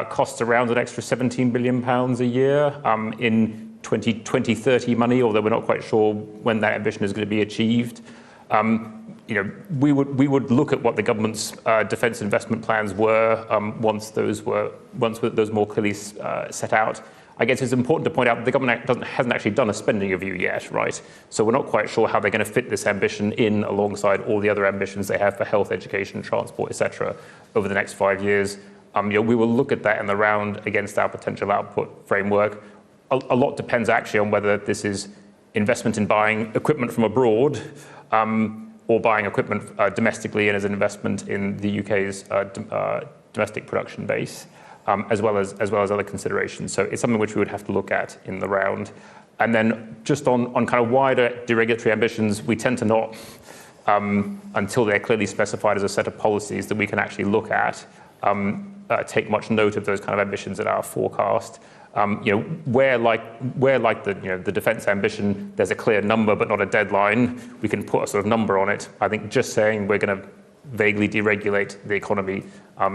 costs around an extra £17 billion a year in 2030 money, although we're not quite sure when that ambition is going to be achieved. We would look at what the government's defence investment plans were once those more clearly set out. I guess it's important to point out that the government hasn't actually done a spending review yet, right? So we're not quite sure how they're going to fit this ambition in alongside all the other ambitions they have for health, education, transport, etc. over the next 5 years. We will look at that in the round against our potential output framework. A lot depends actually on whether this is investment in buying equipment from abroad or buying equipment domestically and as an investment in the UK's domestic production base. As well as other considerations. So it's something which we would have to look at in the round. And then just on kind of wider deregulatory ambitions, we tend to not, until they're clearly specified as a set of policies that we can actually look at, take much note of those kind of ambitions in our forecast. Where the defence ambition, there's a clear number but not a deadline, we can put a sort of number on it. I think just saying we're going to vaguely deregulate the economy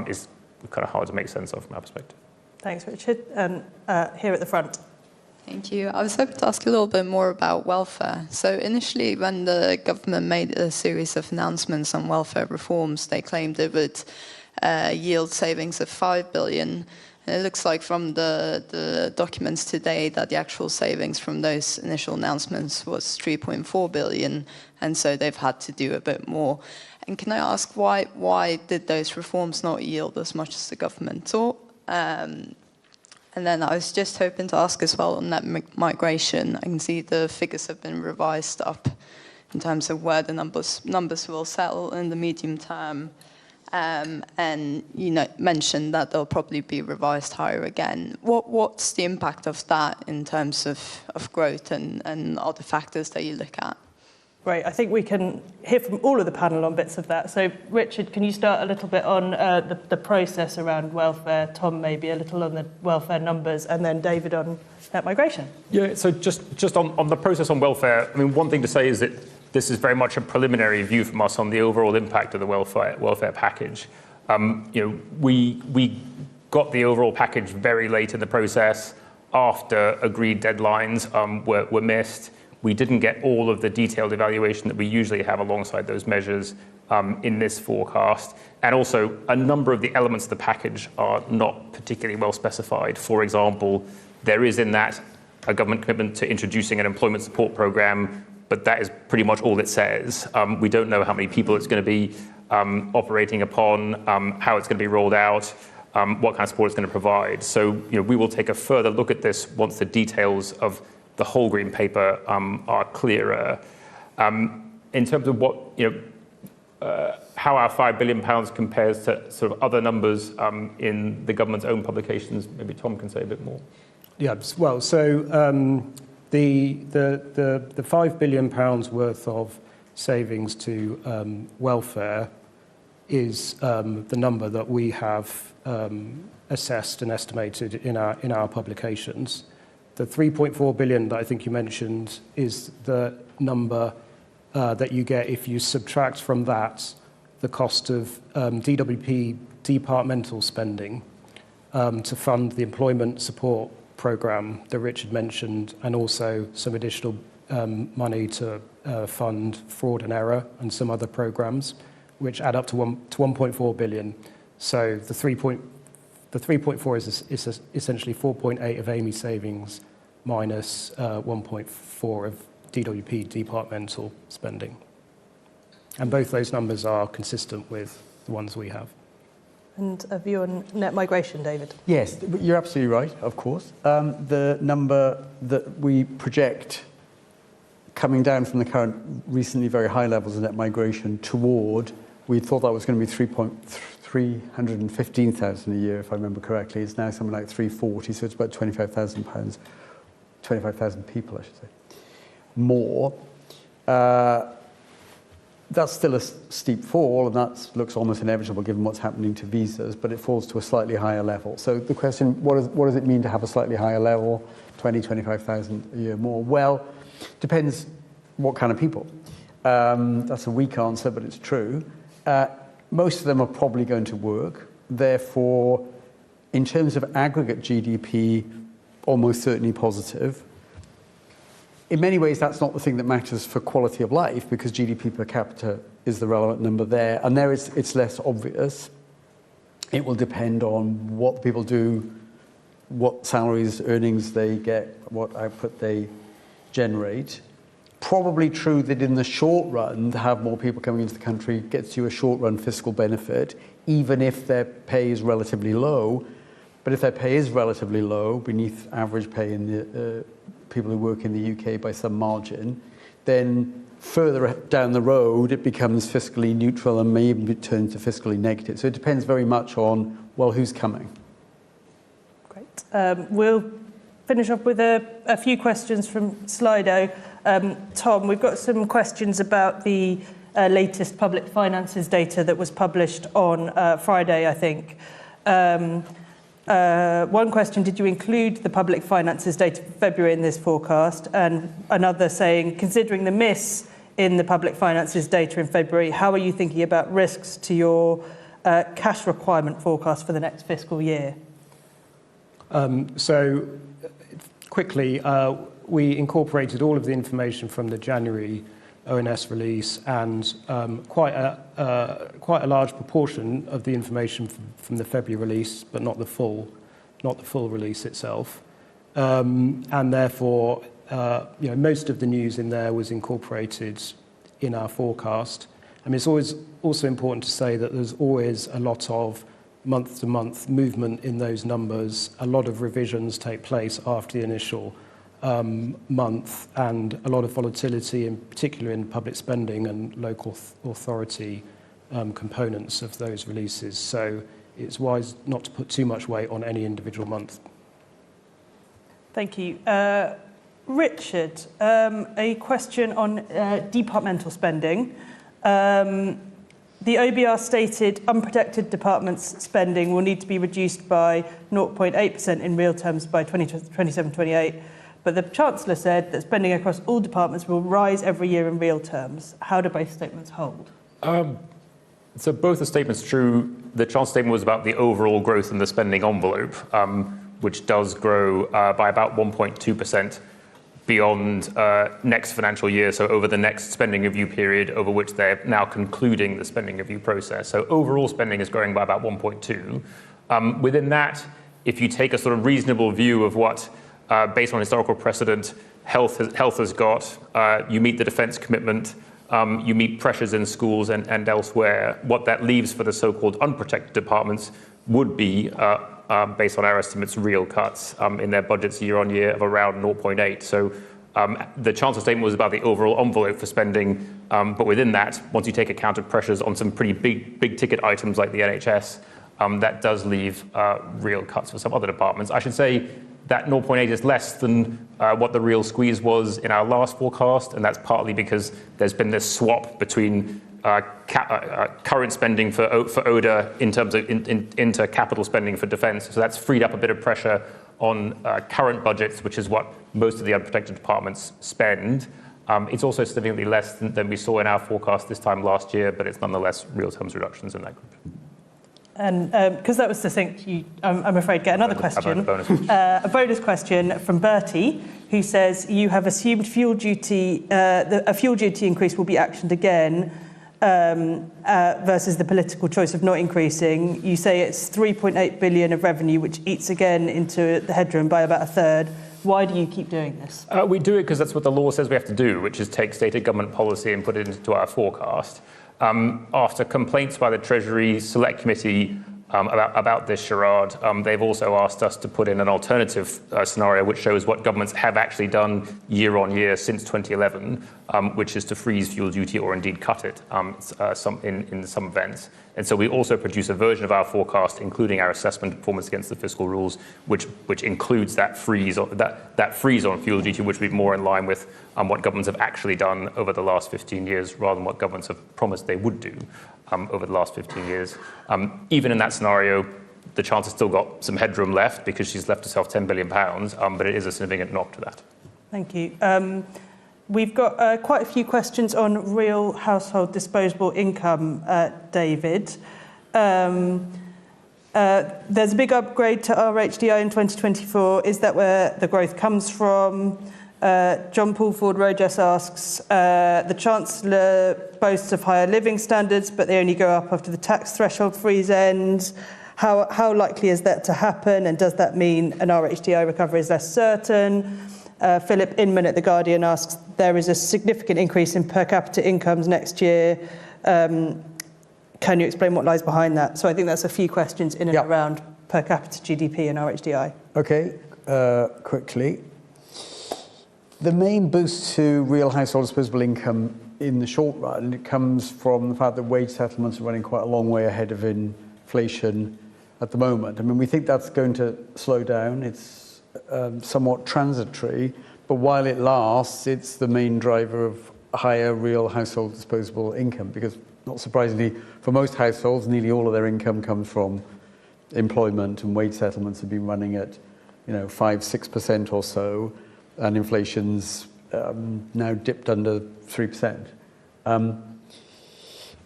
is kind of hard to make sense of from our perspective. Thanks, Richard. And here at the front. Thank you. I was hoping to ask a little bit more about welfare. So initially, when the government made a series of announcements on welfare reforms, they claimed it would yield savings of £5 billion. And it looks like from the documents today that the actual savings from those initial announcements was £3.4 billion, and so they've had to do a bit more. And can I ask why did those reforms not yield as much as the government thought? And then I was just hoping to ask as well on net migration. I can see the figures have been revised up in terms of where the numbers will settle in the medium term. And you mentioned that they'll probably be revised higher again. What's the impact of that in terms of growth and other factors that you look at? Great. I think we can hear from all of the panel on bits of that. So, Richard, can you start a little bit on the process around welfare? Tom, maybe a little on the welfare numbers, and then David on net migration. Yeah, so just on the process on welfare, I mean, one thing to say is that this is very much a preliminary view from us on the overall impact of the welfare package. We got the overall package very late in the process after agreed deadlines were missed. We didn't get all of the detailed evaluation that we usually have alongside those measures in this forecast. And also, a number of the elements of the package are not particularly well specified. For example, there is in that a government commitment to introducing an employment support programme, but that is pretty much all it says. We don't know how many people it's going to be operating upon, how it's going to be rolled out, what kind of support it's going to provide. So we will take a further look at this once the details of the whole green paper are clearer. In terms of what how our £5 billion compares to sort of other numbers in the government's own publications, maybe Tom can say a bit more. Yeah, well, so the £5 billion worth of savings to welfare is the number that we have assessed and estimated in our publications. The 3.4 billion that I think you mentioned is the number that you get if you subtract from that the cost of DWP departmental spending to fund the employment support programme that Richard mentioned, and also some additional money to fund fraud and error and some other programmes, which add up to 1.4 billion. So the 3.4 is essentially 4.8 of AMI savings minus 1.4 of DWP departmental spending. And both those numbers are consistent with the ones we have. And a view on net migration, David? Yes, you're absolutely right, of course. The number that we project coming down from the current recently very high levels of net migration toward, we thought that was going to be 315,000 a year, if I remember correctly. It's now something like 340, so it's about £25,000, 25,000 people, I should say, more. That's still a steep fall, and that looks almost inevitable given what's happening to visas, but it falls to a slightly higher level. So the question, what does it mean to have a slightly higher level, 25,000 a year more? Well, depends what kind of people. That's a weak answer, but it's true. Most of them are probably going to work. Therefore, in terms of aggregate GDP, almost certainly positive. In many ways, that's not the thing that matters for quality of life, because GDP per capita is the relevant number there. And there it's less obvious. It will depend on what people do, what salaries, earnings they get, what output they generate. Probably true that in the short run, to have more people coming into the country gets you a short-run fiscal benefit, even if their pay is relatively low. But if their pay is relatively low, beneath average pay in the people who work in the UK by some margin, then further down the road, it becomes fiscally neutral and may even turn to fiscally negative. So it depends very much on, well, who's coming. Great. We'll finish off with a few questions from Slido. Tom, we've got some questions about the latest public finances data that was published on Friday, I think. One question, did you include the public finances data for February in this forecast? And another saying, considering the miss in the public finances data in February, how are you thinking about risks to your cash requirement forecast for the next fiscal year? So quickly, we incorporated all of the information from the January ONS release, and quite a large proportion of the information from the February release, but not the full release itself. And therefore, most of the news in there was incorporated in our forecast. I mean, it's always also important to say that there's always a lot of month-to-month movement in those numbers. A lot of revisions take place after the initial month, and a lot of volatility, in particular in public spending and local authority components of those releases. So it's wise not to put too much weight on any individual month. Thank you. Richard, a question on departmental spending. The OBR stated unprotected departments spending will need to be reduced by 0.8% in real terms by 2027-28. But the Chancellor said that spending across all departments will rise every year in real terms. How do both statements hold? So both the statements true. The Chancellor's statement was about the overall growth in the spending envelope, which does grow by about 1.2% beyond next financial year, so over the next spending review period, over which they're now concluding the spending review process. So overall spending is growing by about 1.2. Within that, if you take a sort of reasonable view of what based on historical precedent, health has got, you meet the defence commitment, you meet pressures in schools and elsewhere. What that leaves for the so-called unprotected departments would be, based on our estimates, real cuts in their budgets year on year of around 0.8. So the Chancellor's statement was about the overall envelope for spending, but within that, once you take account of pressures on some pretty big ticket items like the NHS, that does leave real cuts for some other departments. I should say that 0.8 is less than what the real squeeze was in our last forecast, and that's partly because there's been this swap between current spending for ODA in terms of into capital spending for defence. So that's freed up a bit of pressure on current budgets, which is what most of the unprotected departments spend. It's also significantly less than we saw in our forecast this time last year, but it's nonetheless real terms reductions in that group. And because that was succinct, I'm afraid get another question. A bonus question from Bertie, who says you have assumed fuel duty, a fuel duty increase will be actioned again versus the political choice of not increasing. You say it's 3.8 billion of revenue, which eats again into the headroom by about a third. Why do you keep doing this? We do it because that's what the law says we have to do, which is take stated government policy and put it into our forecast. After complaints by the Treasury Select Committee about this charade, they've also asked us to put in an alternative scenario which shows what governments have actually done year on year since 2011, which is to freeze fuel duty or indeed cut it in some events. And so we also produce a version of our forecast, including our assessment of performance against the fiscal rules, which includes that freeze on fuel duty, which would be more in line with what governments have actually done over the last 15 years, rather than what governments have promised they would do over the last 15 years. Even in that scenario, the Chancellor's still got some headroom left because she's left herself £10 billion, but it is a significant knock to that. Thank you. We've got quite a few questions on real household disposable income, David. There's a big upgrade to RHDI in 2024. Is that where the growth comes from? John Paul Ford Rojas asks, the Chancellor boasts of higher living standards, but they only go up after the tax threshold freeze ends. How likely is that to happen? And does that mean an RHDI recovery is less certain? Philip Inman at The Guardian asks, there is a significant increase in per capita incomes next year. Can you explain what lies behind that? So I think that's a few questions in and around per capita GDP and RHDI. Okay, quickly. The main boost to real household disposable income in the short run, it comes from the fact that wage settlements are running quite a long way ahead of inflation at the moment. I mean, we think that's going to slow down. It's somewhat transitory, but while it lasts, it's the main driver of higher real household disposable income, because not surprisingly, for most households, nearly all of their income comes from employment, and wage settlements have been running at 5-6% or so, and inflation's now dipped under 3%.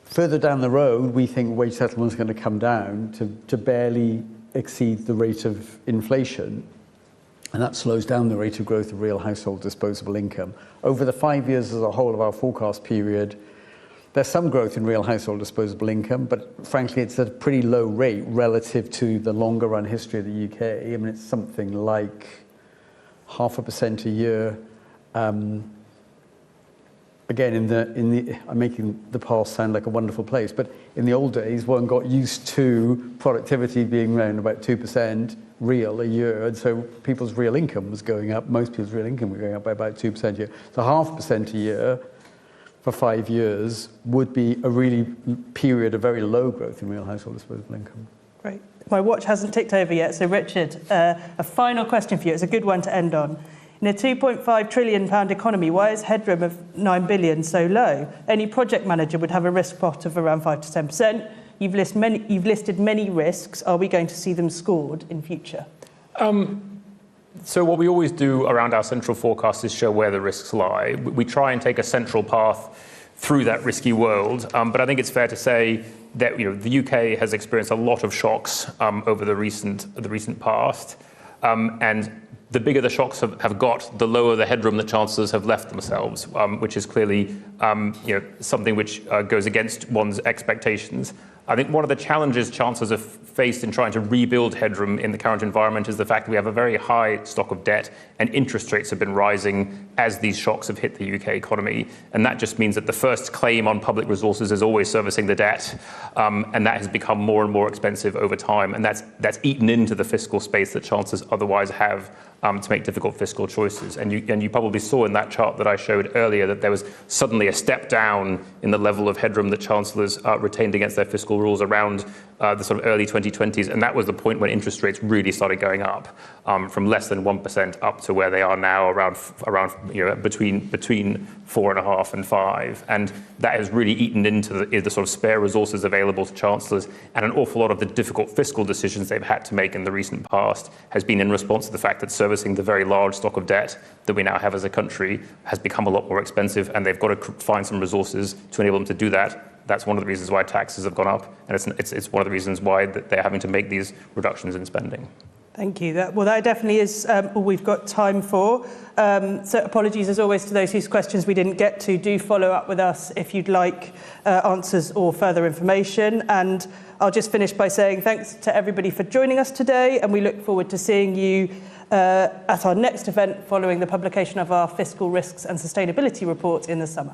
Further down the road, we think wage settlement is going to come down to barely exceed the rate of inflation, and that slows down the rate of growth of real household disposable income. Over the 5 years as a whole of our forecast period, there's some growth in real household disposable income, but frankly, it's at a pretty low rate relative to the longer run history of the UK. I mean, it's something like 0.5% a year. Again, I'm making the past sound like a wonderful place, but in the old days, one got used to productivity being around about 2% real a year, and so people's real income was going up. Most people's real income was going up by about 2% a year. So 0.5% a year for 5 years would be a really period of very low growth in real household disposable income. Great. My watch hasn't ticked over yet, so Richard, a final question for you. It's a good one to end on. In a £2.5 trillion economy, why is headroom of £9 billion so low? Any project manager would have a risk pot of around 5 to 10%. You've listed many risks. Are we going to see them scored in future? So what we always do around our central forecast is show where the risks lie. We try and take a central path through that risky world, but I think it's fair to say that the UK has experienced a lot of shocks over the recent past, and the bigger the shocks have got, the lower the headroom that chancellors have left themselves, which is clearly something which goes against one's expectations. I think one of the challenges chancellors have faced in trying to rebuild headroom in the current environment is the fact that we have a very high stock of debt and interest rates have been rising as these shocks have hit the UK economy. And that just means that the first claim on public resources is always servicing the debt. And that has become more and more expensive over time. And that's eaten into the fiscal space that chancellors otherwise have to make difficult fiscal choices. And you probably saw in that chart that I showed earlier that there was suddenly a step down in the level of headroom that chancellors retained against their fiscal fiscal rules around the sort of early 2020s, and that was the point when interest rates really started going up, from less than 1% up to where they are now, around between 4.5% and 5%, and that has really eaten into the sort of spare resources available to chancellors, and an awful lot of the difficult fiscal decisions they've had to make in the recent past has been in response to the fact that servicing the very large stock of debt that we now have as a country has become a lot more expensive, and they've got to find some resources to enable them to do that. That's one of the reasons why taxes have gone up, and it's one of the reasons why they're having to make these reductions in spending. Thank you. That definitely is all we've got time for. So apologies, as always, to those whose questions we didn't get to. Do follow up with us if you'd like answers or further information. And I'll just finish by saying thanks to everybody for joining us today, and we look forward to seeing you at our next event following the publication of our Fiscal Risks and Sustainability Report in the summer.